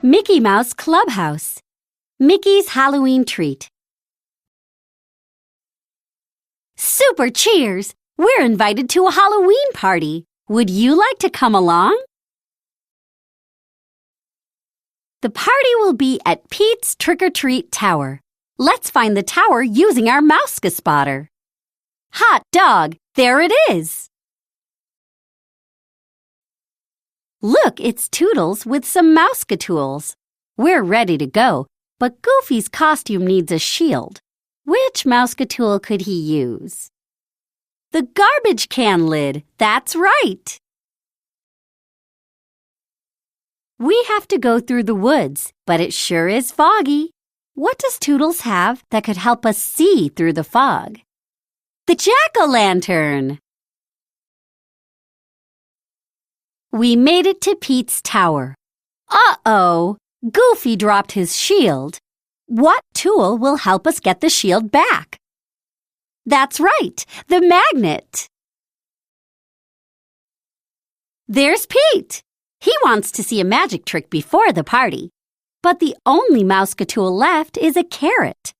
Mickey Mouse Clubhouse. Mickey's Halloween Treat. Super cheers! We're invited to a Halloween party. Would you like to come along? The party will be at Pete's Trick-or-Treat Tower. Let's find the tower using our mouse-spotter. Hot dog! There it is! Look, it's Toodles with some mouse-tools. We're ready to go, but Goofy's costume needs a shield. Which mouse-tool could he use? The garbage can lid, that's right! We have to go through the woods, but it sure is foggy. What does Toodles have that could help us see through the fog? The jack-o'-lantern! We made it to Pete's tower. Uh-oh! Goofy dropped his shield. What tool will help us get the shield back? That's right, the magnet. There's Pete. He wants to see a magic trick before the party. But the only mouse tool left is a carrot.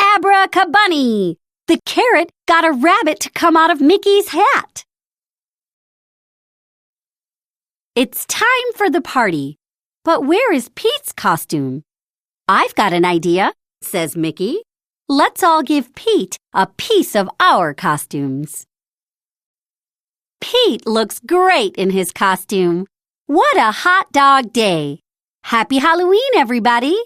Abracabunny! The carrot got a rabbit to come out of Mickey's hat. It's time for the party. But where is Pete's costume? I've got an idea, says Mickey. Let's all give Pete a piece of our costumes. Pete looks great in his costume. What a hot dog day! Happy Halloween, everybody!